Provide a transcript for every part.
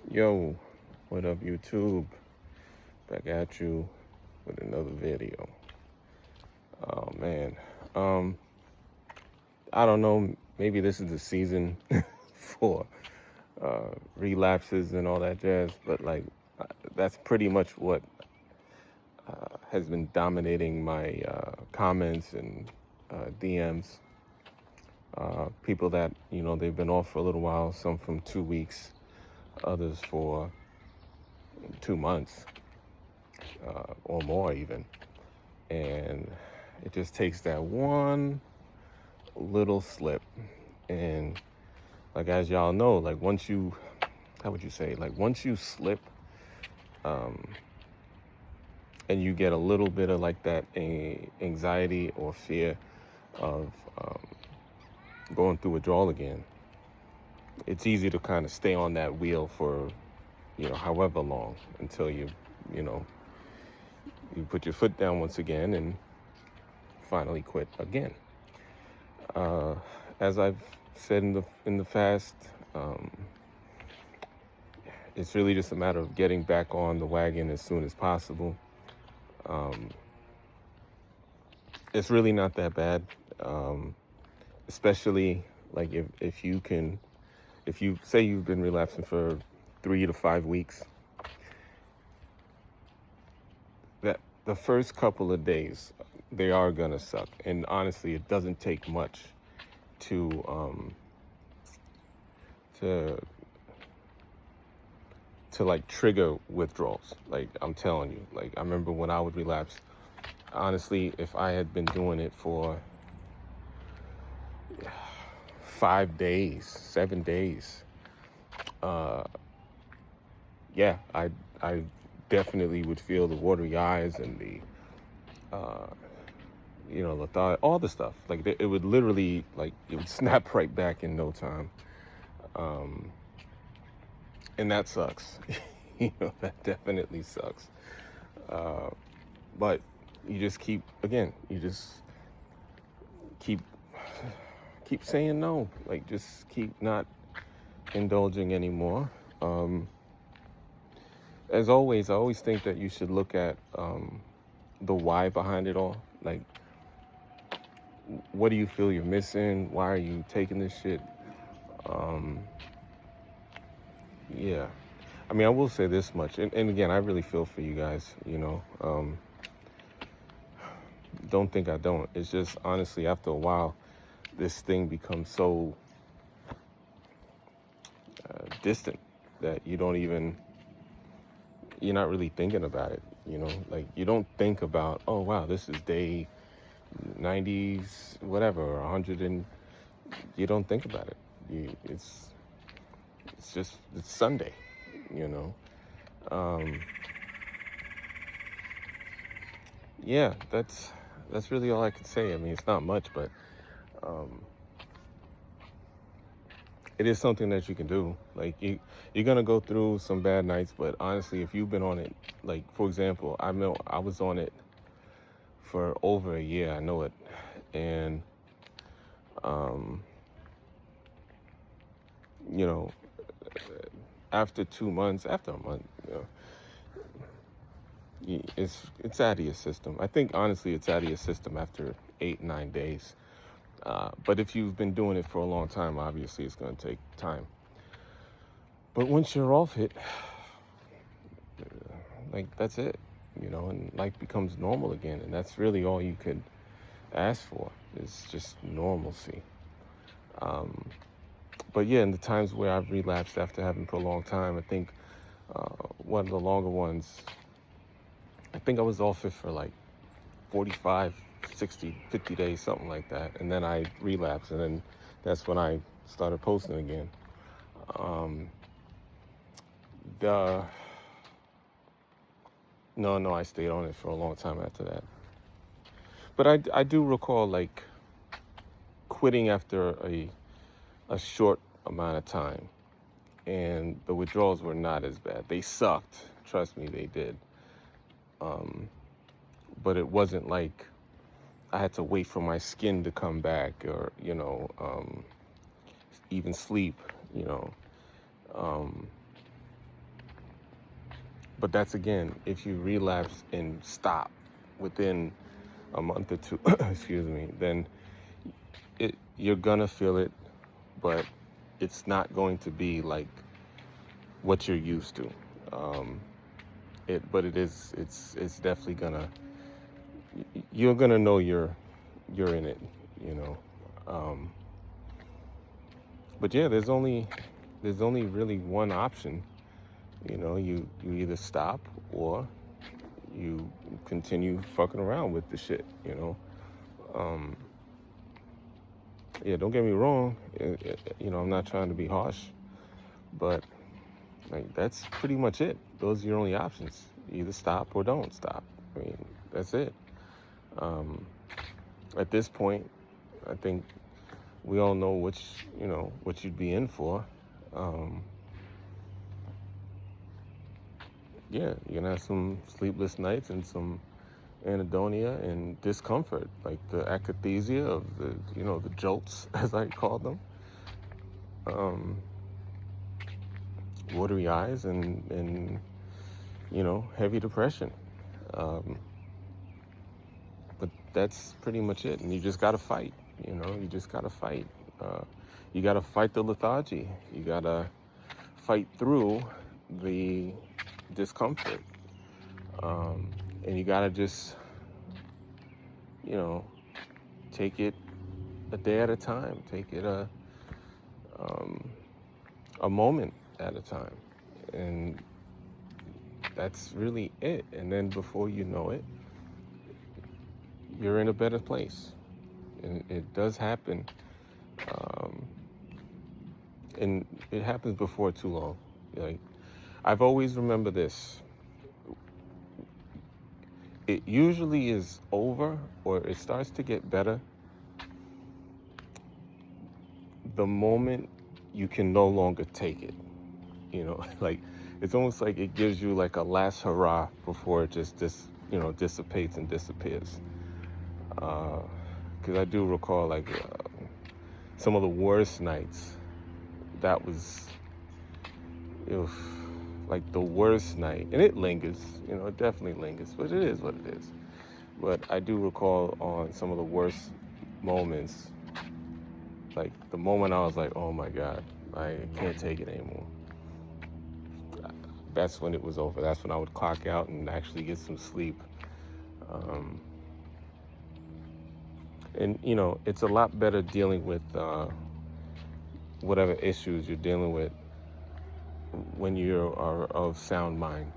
Yo, what up, YouTube? Back at you with another video. Oh man, um, I don't know. Maybe this is the season for relapses and all that jazz, but like that's pretty much what has been dominating my comments and DMs. People that they've been off for a little while, some from 2 weeks, others for 2 months or more even. And it just takes that one little slip. And like, as y'all know, like once you, how would you say, like once you slip, um, and you get a little bit of like that anxiety or fear of going through withdrawal again, it's easy to kind of stay on that wheel for however long until you know you put your foot down once again and finally quit again. uh, as I've said in the past, um, it's really just a matter of getting back on the wagon as soon as possible. um, it's really not that bad, um, especially like if you say you've been relapsing for 3 to 5 weeks, that the first couple of days, they are gonna suck. And honestly, it doesn't take much to to like trigger withdrawals. Like, I'm telling you, like, I remember when I would relapse, honestly, if I had been doing it for 5 days, 7 days, uh yeah, I definitely would feel the watery eyes and the the thought, all the stuff. Like, it would literally, like, it would snap right back in no time. um and that sucks. That definitely sucks. uh but you just keep keep saying no. Like, just keep not indulging anymore. As always, I always think that you should look at the why behind it all. Like, what do you feel you're missing? Why are you taking this shit? um yeah, I mean, I will say this much, and again, I really feel for you guys. Don't think I don't. It's just, honestly, after a while, this thing becomes so distant that you're not really thinking about it. Like, you don't think about, oh wow, this is day 90s, whatever, or 100, and you don't think about it. It's Sunday, you know. Um, yeah, that's really all I could say. I mean, it's not much, but um, it is something that you can do. Like, you're gonna go through some bad nights, but honestly, if you've been on it, like, for example, I know I was on it for over a year. I know it. And um, you know, after 2 months, after a month, it's out of your system. I think, honestly, it's out of your system after 8, 9 days. But if you've been doing it for a long time, obviously it's going to take time. But once you're off it, like, that's it, and life becomes normal again. And that's really all you could ask for, is just normalcy. But yeah, in the times where I've relapsed after having for a long time, I think one of the longer ones, I think I was off it for like 45, 60, 50 days, something like that. And then I relapsed, and then that's when I started posting again. Um, the No, I stayed on it for a long time after that. But I do recall, like, quitting after a short amount of time, and the withdrawals were not as bad. They sucked. Trust me, they did. Um, but it wasn't like I had to wait for my skin to come back, or even sleep. Um, But that's, again, if you relapse and stop within a month or two, excuse me, then you're gonna feel it, but it's not going to be like what you're used to. But it's definitely gonna, you're gonna know you're in it, you know. But yeah, there's only really one option. You know, you either stop or you continue fucking around with the shit, you know. Yeah, don't get me wrong. You know, I'm not trying to be harsh, but like that's pretty much it. Those are your only options. You either stop or don't stop. I mean, that's it. At this point, I think we all know what you'd be in for. Yeah, you're gonna have some sleepless nights and some anhedonia and discomfort, like the akathisia of the jolts, as I call them. Watery eyes and heavy depression. But that's pretty much it. And you just gotta fight. You just gotta fight. You gotta fight the lethargy. You gotta fight through the discomfort. And you gotta just, take it a day at a time. Take it a moment at a time. And that's really it. And then before you know it, you're in a better place. And it does happen. And it happens before too long. Like, I've always remembered this. It usually is over, or it starts to get better the moment you can no longer take it. Like, it's almost like it gives you like a last hurrah before it just dissipates and disappears. Because I do recall like some of the worst nights. That was, like the worst night, and it lingers. It definitely lingers, but it is what it is. But I do recall on some of the worst moments, like the moment I was like, oh my God, I can't take it anymore. That's when it was over. That's when I would clock out and actually get some sleep. And it's a lot better dealing with whatever issues you're dealing with when you are of sound mind.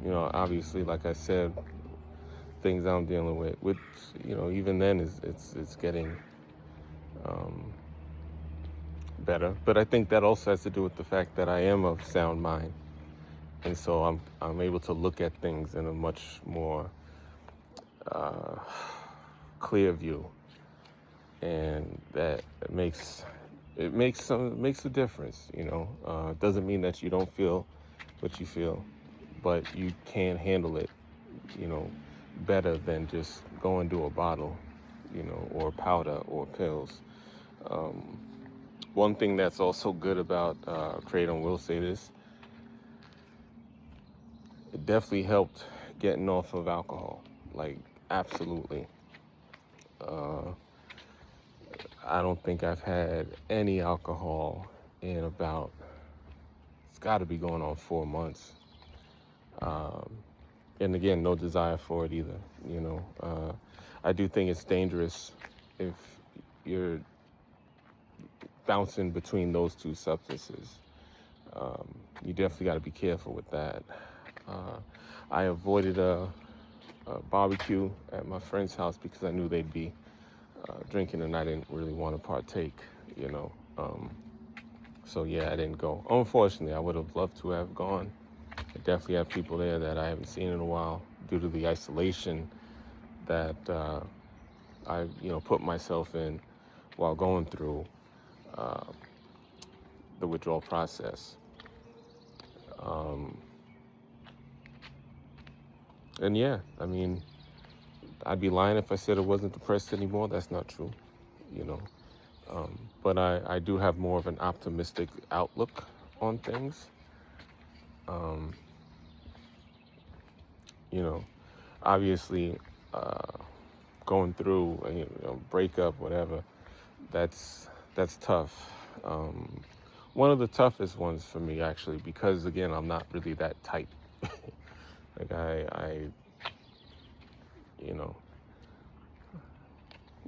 Obviously, like I said, things I'm dealing with, which even then it's getting better. But I think that also has to do with the fact that I am of sound mind, and so I'm able to look at things in a much more clear view, and that makes a difference. It doesn't mean that you don't feel what you feel, but you can handle it, better than just going to a bottle, or powder or pills. One thing that's also good about Kratom, will say this, it definitely helped getting off of alcohol, like absolutely. I don't think I've had any alcohol in about, it's got to be going on 4 months. And again, no desire for it either. I do think it's dangerous if you're bouncing between those two substances. You definitely got to be careful with that. I avoided a barbecue at my friend's house because I knew they'd be drinking and I didn't really want to partake, so yeah, I didn't go. Unfortunately, I would have loved to have gone. I definitely have people there that I haven't seen in a while due to the isolation that I put myself in while going through the withdrawal process. And yeah, I mean, I'd be lying if I said I wasn't depressed anymore. That's not true, but I do have more of an optimistic outlook on things. Um, you know, obviously, going through a breakup, whatever, that's tough. Um, one of the toughest ones for me, actually, because again, I'm not really that type. Like you know,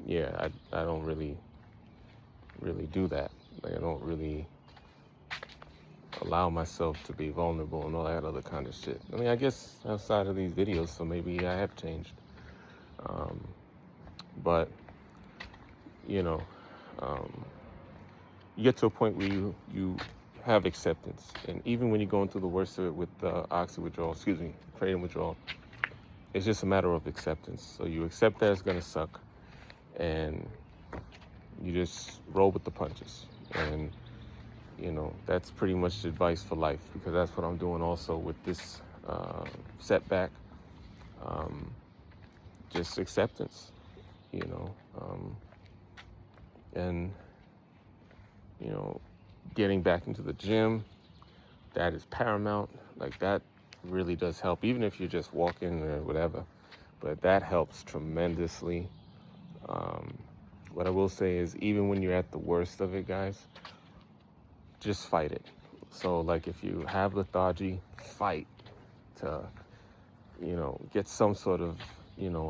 yeah, I don't really do that. Like, I don't really allow myself to be vulnerable and all that other kind of shit. I mean, I guess outside of these videos, so maybe I have changed. Um, but you know, um, you get to a point where you have acceptance, and even when you're going through the worst of it with oxy withdrawal, kratom withdrawal, it's just a matter of acceptance. So you accept that it's gonna suck, and you just roll with the punches. And that's pretty much advice for life, because that's what I'm doing also with this setback. Um, just acceptance, and getting back into the gym, that is paramount. Like, that really does help, even if you're just walking or whatever, but that helps tremendously. What I will say is, even when you're at the worst of it, guys, just fight it. So, like, if you have lethargy, fight to get some sort of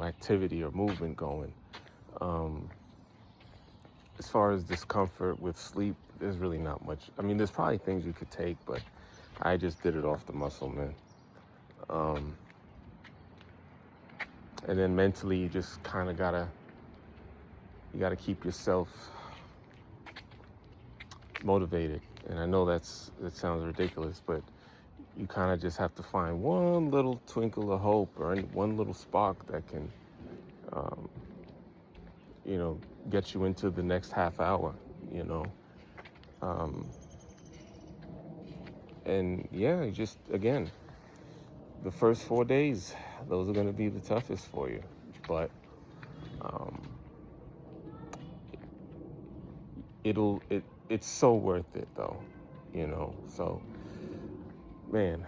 activity or movement going. As far as discomfort with sleep, there's really not much. I mean, there's probably things you could take, but I just did it off the muscle, man. And then mentally, you just kind of gotta keep yourself motivated. And I know that sounds ridiculous, but you kind of just have to find one little twinkle of hope, or one little spark that can, get you into the next half hour, and yeah, just, again, the first 4 days, those are going to be the toughest for you, but it's so worth it, though, so, man,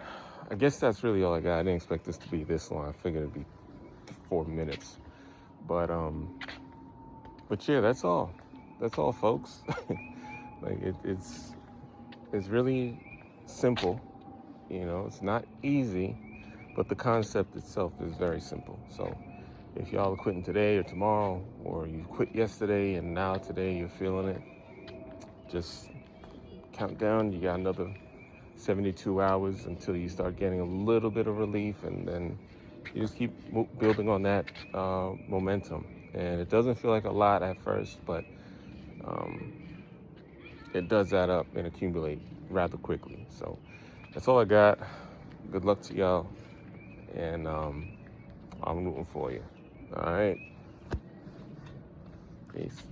I guess that's really all I got. I didn't expect this to be this long. I figured it'd be 4 minutes, but yeah, that's all, folks. Like, it's really simple. It's not easy, but the concept itself is very simple. So if y'all are quitting today or tomorrow, or you quit yesterday and now today you're feeling it, just count down. You got another 72 hours until you start getting a little bit of relief, and then you just keep building on that momentum. And it doesn't feel like a lot at first, but it does add up and accumulate rather quickly. So that's all I got. Good luck to y'all, and I'm rooting for you. All right, peace.